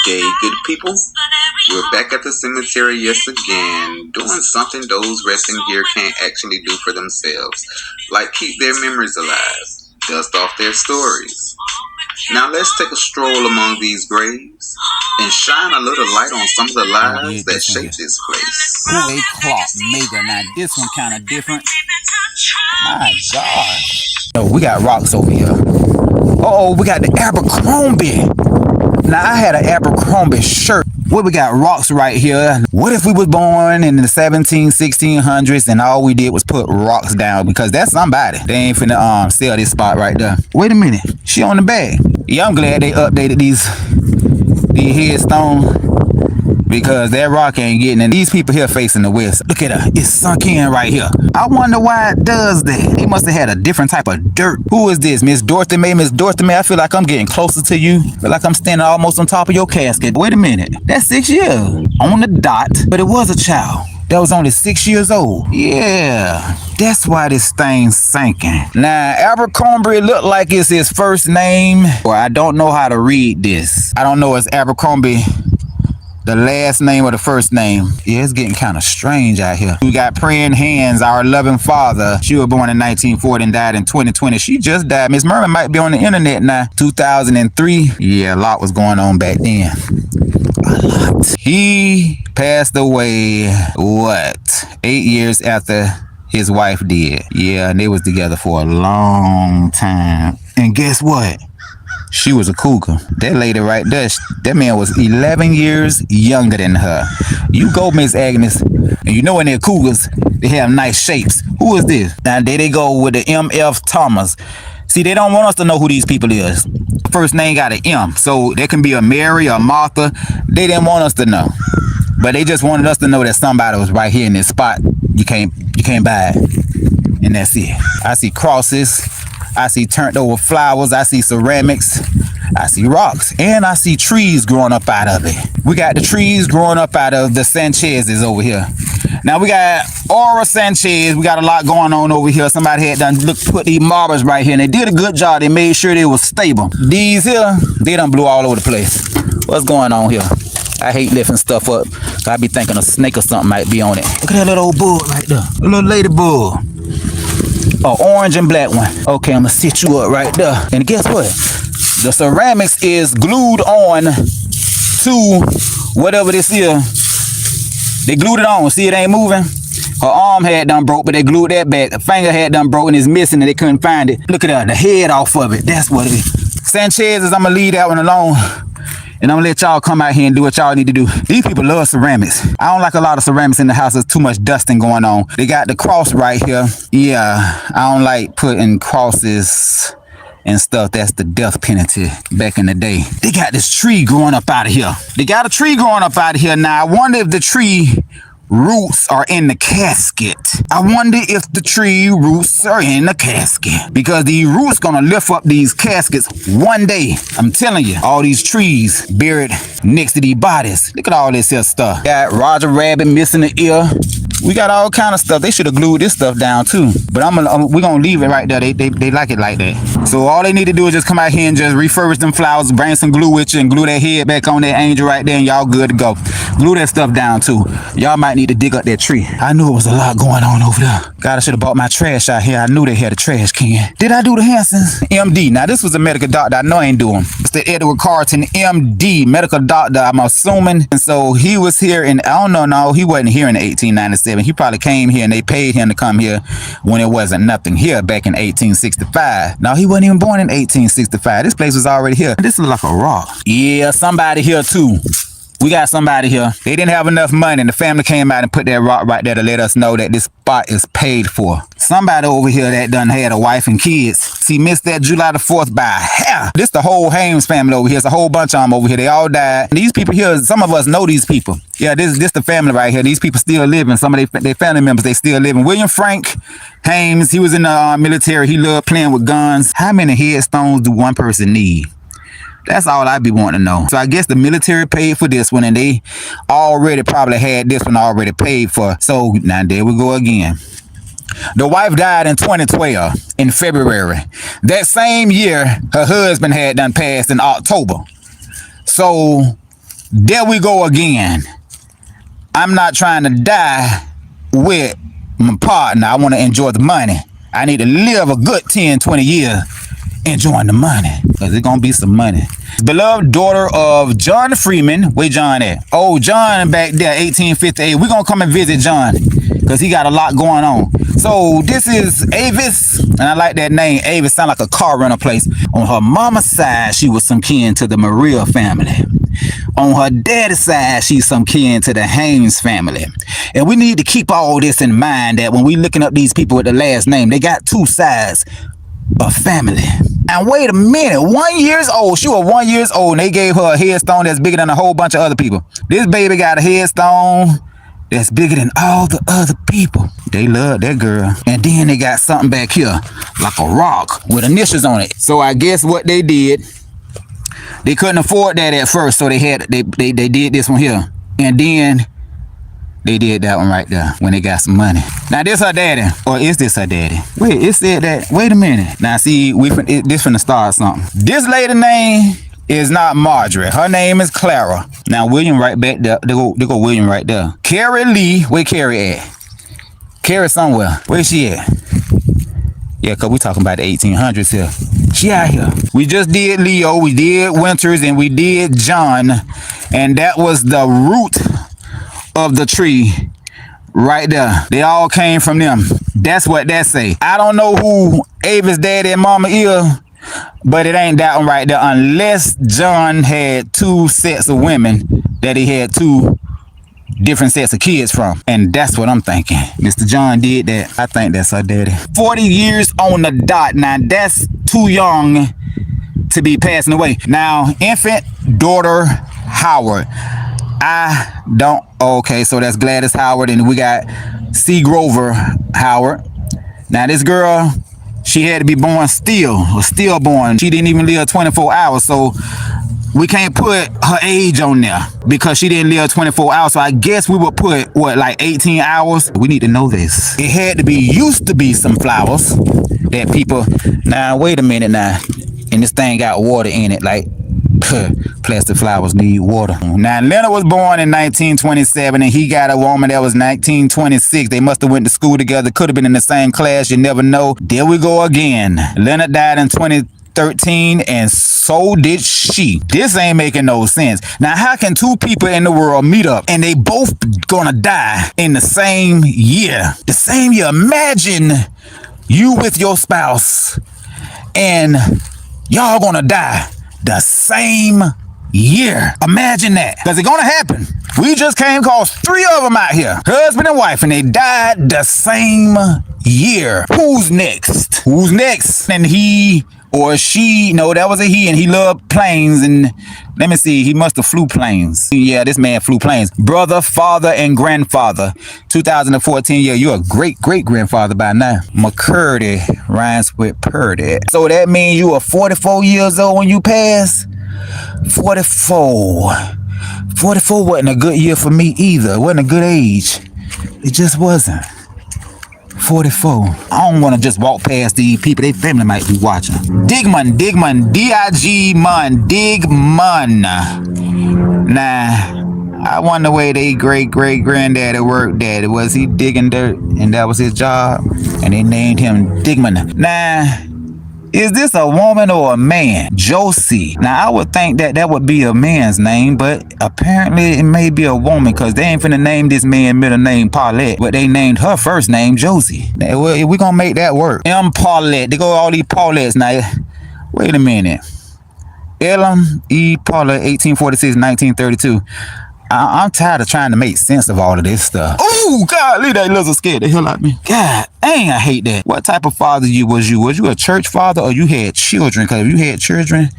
Hey, good people, we're back at the cemetery yet again, doing something those resting here can't actually do for themselves, like keep their memories alive, dust off their stories. Now let's take a stroll among these graves and shine a little light on some of the lives that shaped this place. Ooh, a clock maker. Now this one kind of different. My God. Oh, we got rocks over here. Oh, we got the Abercrombie. Now I had an Abercrombie shirt. What we got rocks right here. What if we was born in the 1600s and all we did was put rocks down? Because that's somebody. They ain't finna sell this spot right there. Wait a minute. She on the bag. Yeah, I'm glad they updated these headstones. Because that rock ain't getting in. These people here facing the west. Look at her. It's sunk in right here. I wonder why it does that. They must have had a different type of dirt. Who is this? Miss Dorothy May? Miss Dorothy May, I feel like I'm getting closer to you. I feel like I'm standing almost on top of your casket. Wait a minute. That's 6 years. On the dot. But it was a child that was only 6 years old. Yeah. That's why this thing's sinking. Now, Abercrombie look like it's his first name. Or I don't know how to read this. I don't know it's Abercrombie the last name or the first name. Yeah, it's getting kind of strange out here. We got Praying Hands, our loving father. She was born in 1940 and died in 2020. She just died. Miss Merman might be on the internet now. 2003. Yeah, a lot was going on back then. A lot. He passed away, what? 8 years after his wife did. Yeah, and they was together for a long time. And guess what? She was a cougar. That lady right there, that man was 11 years younger than her. You go, Miss Agnes, and you know when they're cougars, they have nice shapes. Who is this? Now, there they go with the M.F. Thomas. See, they don't want us to know who these people is. First name got an M, so there can be a Mary or Martha. They didn't want us to know. But they just wanted us to know that somebody was right here in this spot. You can't buy it. And that's it. I see crosses. I see turned over flowers. I see ceramics. I see rocks. And I see trees growing up out of it. We got the trees growing up out of the Sanchez's over here. Now we got Aura Sanchez. We got a lot going on over here. Somebody had done put these marbles right here. And they did a good job. They made sure they was stable. These here, they done blew all over the place. What's going on here? I hate lifting stuff up. I be thinking a snake or something might be on it. Look at that little old bull right there. A little lady bull. Oh, orange and black one. Okay, I'm gonna sit you up right there. And guess what? The ceramics is glued on to whatever this is. They glued it on. See, it ain't moving. Her arm had done broke, but they glued that back. The finger had done broken. It's missing and they couldn't find it. Look at that. The head off of it. That's what it is. Sanchez's, I'm gonna leave that one alone. And I'm gonna let y'all come out here and do what y'all need to do. These people love ceramics. I don't like a lot of ceramics in the house. There's too much dusting going on. They got the cross right here. Yeah, I don't like putting crosses and stuff. That's the death penalty back in the day. They got this tree growing up out of here. They got a tree growing up out of here. Now, I wonder if the tree roots are in the casket. I wonder if the tree roots are in the casket. Because the roots gonna lift up these caskets one day. I'm telling you, all these trees buried next to these bodies. Look at all this here stuff. Got Roger Rabbit missing an ear. We got all kind of stuff. They should have glued this stuff down too. But we're gonna leave it right there. They like it like that. So all they need to do is just come out here and just refurbish them flowers, bring some glue with you, and glue that head back on that angel right there, and y'all good to go. Glue that stuff down too. Y'all might need to dig up that tree. I knew it was a lot going on over there. God, I should have bought my trash out here. I knew they had a trash can. Did I do the Hansons? MD. Now this was a medical doctor. I know I ain't do him. It's the Edward Carlton, MD, medical doctor, I'm assuming. And so he was here in, I don't know, no, he wasn't here in 1897. He probably came here and they paid him to come here when it wasn't nothing here back in 1865. No, he wasn't even born in 1865. This place was already here. This is like a rock. Yeah, somebody here too. We got somebody here. They didn't have enough money and the family came out and put that rock right there to let us know that this spot is paid for. Somebody over here that done had a wife and kids. See, missed that July the 4th by a hair. This the whole Hames family over here. It's a whole bunch of them over here. They all died. And these people here, some of us know these people. Yeah, this the family right here. These people still living. Some of their family members, they still living. William Frank Hames, he was in the military. He loved playing with guns. How many headstones do one person need? That's all I be wanting to know. So I guess the military paid for this one and they already probably had this one already paid for. So now there we go again. The wife died in 2012 in February. That same year, her husband had done passed in October. So There we go again. I'm not trying to die with my partner. I want to enjoy the money. I need to live a good 10, 20 years enjoying the money, because it's going to be some money. Beloved daughter of John Freeman. Where John at? Oh, John back there, 1858. We're going to come and visit John, because he got a lot going on. So this is Avis, and I like that name. Avis sound like a car rental place. On her mama's side, she was some kin to the Maria family. On her daddy's side, she's some kin to the Haynes family. And we need to keep all this in mind, that when we looking up these people with the last name, they got two sides of family. And wait a minute, 1 year old. She was 1 year old, and they gave her a headstone that's bigger than a whole bunch of other people. This baby got a headstone that's bigger than all the other people. They love that girl. And then they got something back here, like a rock with initials on it. So I guess what they did, they couldn't afford that at first, so they did this one here. And then they did that one right there when they got some money. Now this her daddy, or is this her daddy? Wait, it said that. Wait a minute. Now see, this finna start something. This lady name is not Marjorie. Her name is Clara. Now William right back there. They go William right there. Carrie Lee. Where Carrie at? Carrie somewhere. Where she at? Yeah, cause we talking about the 1800s here. She out here. We just did Leo, we did Winters, and we did John, and that was the root of the tree right there. They all came from them. That's what that say. I don't know who Avis daddy and mama is, but it ain't that one right there, unless John had two sets of women that he had two different sets of kids from. And that's what I'm thinking. Mr. John did that. I think that's her daddy. 40 years on the dot. Now that's too young to be passing away. Now, infant daughter Howard. I don't. Okay, so that's Gladys Howard, and we got C. Grover Howard. Now this girl, she had to be born stillborn. She didn't even live 24 hours, so we can't put her age on there because she didn't live 24 hours. So I guess we would put, what, like 18 hours? We need to know this. It had to be, used to be some flowers that people, now wait a minute now. And this thing got water in it, like plastic flowers need water. Now Leonard was born in 1927, and he got a woman that was 1926. They must have went to school together, could have been in the same class, you never know. There we go again. Leonard died in 2013, and so did she. This ain't making no sense. Now how can two people in the world meet up and they both gonna die in the same year? The same year. Imagine you with your spouse and y'all gonna die the same year. Imagine that, because it's gonna happen. We just came across 3 of them out here, husband and wife, and they died the same year. Who's next? And he or she, no, that was a he, and he loved planes, and let me see, he must have flew planes. Yeah, this man flew planes. Brother, father, and grandfather. 2014, yeah, you're a great-great-grandfather by now. McCurdy rhymes with Purdy. So that means you are 44 years old when you pass? 44 wasn't a good year for me either. It wasn't a good age. It just wasn't. 44. I don't want to just walk past these people. Their family might be watching. Digman, D-I-G-Mun, Digman. Nah, I wonder where they great-great-granddaddy worked at. Was he digging dirt and that was his job? And they named him Digman. Nah, is this a woman or a man? Josie. Now, I would think that would be a man's name, but apparently it may be a woman, because they ain't finna name this man middle name Paulette, but they named her first name Josie. Now, we gonna make that work. M. Paulette. They go all these Paulettes now. Wait a minute. Elam E. Paulette, 1846, 1932. I'm tired of trying to make sense of all of this stuff. Oh, God, leave that little scared the hell out of me. God, dang, I hate that. What type of father was you? Was you a church father, or you had children? Because if you had children,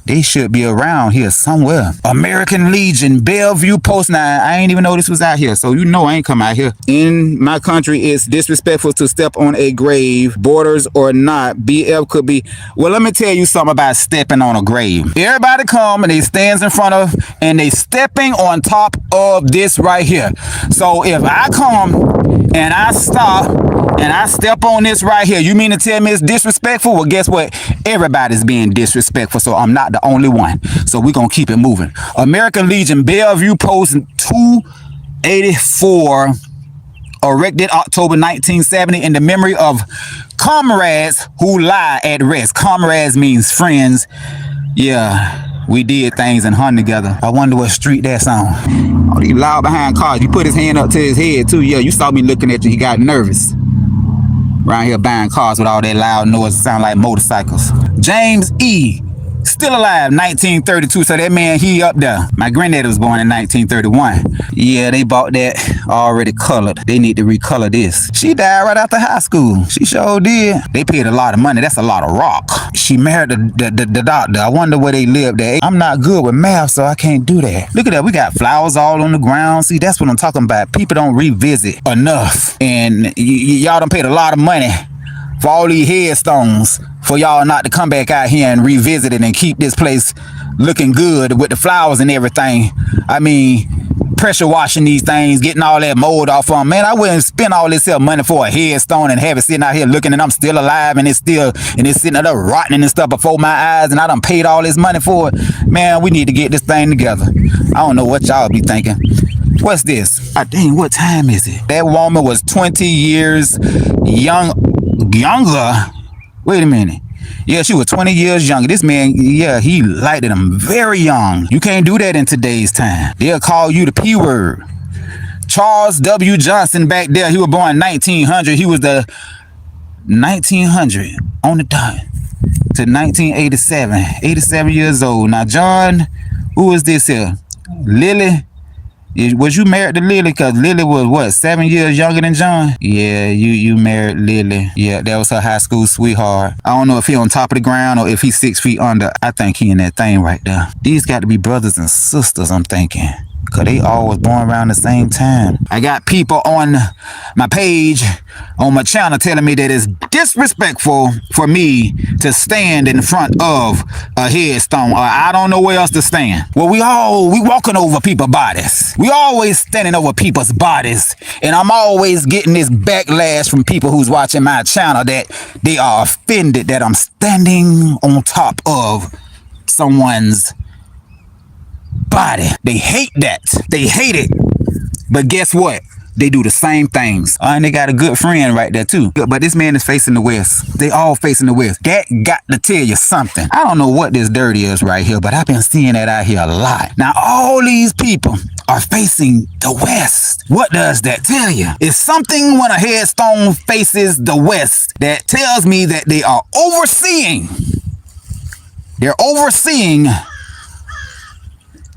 they should be around here somewhere. American Legion, Belleview Post. Now, I ain't even know this was out here, so you know I ain't come out here. In my country, it's disrespectful to step on a grave, borders or not. BF could be. Well, let me tell you something about stepping on a grave. Everybody come and they stands in front of, and they stepping on top of this right here. So if I come and I stop and I step on this right here. You mean to tell me it's disrespectful? Well, guess what? Everybody's being disrespectful, so I'm not the only one. So we're going to keep it moving. American Legion Belleview Post 284, erected October 1970 in the memory of comrades who lie at rest. Comrades means friends. Yeah, we did things and hung together. I wonder what street that's on. Oh, these loud behind cars. You put his hand up to his head too. Yeah, you saw me looking at you. He got nervous. Around here buying cars with all that loud noise. It sound like motorcycles. James E. Still alive, 1932. So that man, he up there. My granddad was born in 1931. Yeah, they bought that already colored. They need to recolor this. She died right after high school. She sure did. They paid a lot of money. That's a lot of rock. She married the doctor. I wonder where they lived at. I'm not good with math, so I can't do that. Look at that. We got flowers all on the ground. See, that's what I'm talking about. People don't revisit enough. And y'all done paid a lot of money for all these headstones for y'all not to come back out here and revisit it and keep this place looking good with the flowers and everything. I mean, pressure washing these things, getting all that mold off of them. Man, I wouldn't spend all this here money for a headstone and have it sitting out here looking and I'm still alive and it's sitting there rotting and stuff before my eyes and I done paid all this money for it. Man, we need to get this thing together. I don't know what y'all be thinking. What's this? Ah, dang, what time is it? That woman was 20 years younger. Wait a minute. Yeah, she was 20 years younger. This man, yeah, he lighted them very young. You can't do that in today's time. They'll call you the P word. Charles W. Johnson back there, he was born in 1900. He was the 1900 on the dot to 1987. 87 years old. Now, John, who is this here? Lily. Was you married to Lily? Because Lily was, what, 7 years younger than John? Yeah, you married Lily. Yeah, that was her high school sweetheart. I don't know if he on top of the ground or if he's 6 feet under. I think he in that thing right there. These got to be brothers and sisters, I'm thinking. Because they all was born around the same time. I got people on my page, on my channel, telling me that it's disrespectful for me to stand in front of a headstone. Or I don't know where else to stand. Well, we walking over people's bodies. We always standing over people's bodies. And I'm always getting this backlash from people who's watching my channel that they are offended that I'm standing on top of someone's body. They hate that. They hate it. But guess what? They do the same things. And they got a good friend right there too. But this man is facing the west. They all facing the west. That got to tell you something. I don't know what this dirt is right here, but I've been seeing that out here a lot. Now all these people are facing the west. What does that tell you? It's something when a headstone faces the west that tells me that they are overseeing. They're overseeing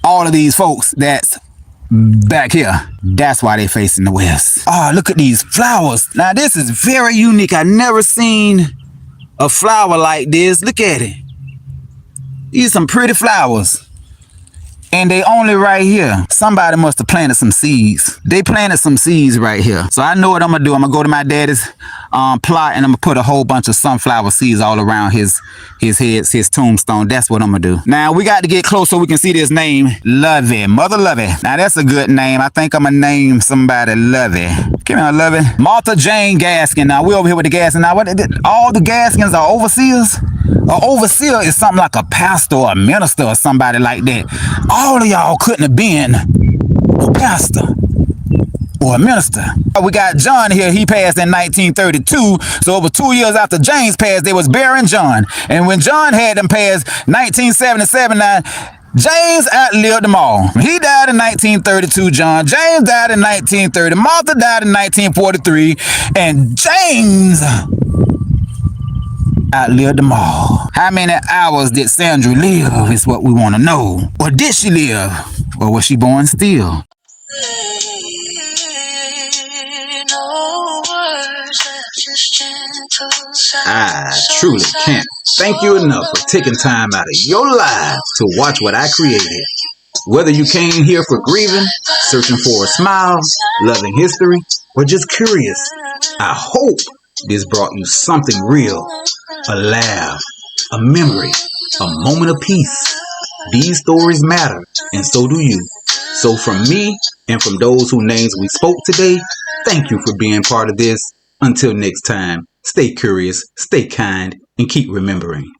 all of these folks that's back here. That's why they facing the west. Oh, look at these flowers. Now this is very unique. I never seen a flower like this. Look at it. These are some pretty flowers. And they only right here. Somebody must have planted some seeds. They planted some seeds right here. So I know what I'm gonna do. I'm gonna go to my daddy's plot and I'm gonna put a whole bunch of sunflower seeds all around his tombstone. That's what I'm gonna do. Now we got to get close so we can see this name, Lovey. Mother Lovey. Now that's a good name. I think I'm gonna name somebody Lovey. Come here, Lovey. Martha Jane Gaskin. Now we over here with the Gaskin. Now all the Gaskins are overseers? An overseer is something like a pastor or a minister or somebody like that. All of y'all couldn't have been a pastor or a minister. We got John here. He passed in 1932. So over 2 years after James passed, they was burying John. And when John had them passed, 1977, now James outlived them all. He died in 1932, John. James died in 1930. Martha died in 1943. And James outlived them all. How many hours did Sandra live is what we want to know. Or did she live? Or was she born still? I truly can't thank you enough for taking time out of your life to watch what I created. Whether you came here for grieving, searching for a smile, loving history, or just curious, I hope this brought you something real. A laugh, a memory, a moment of peace. These stories matter, and so do you. So from me, and from those whose names we spoke today, thank you for being part of this. Until next time, stay curious, stay kind, and keep remembering.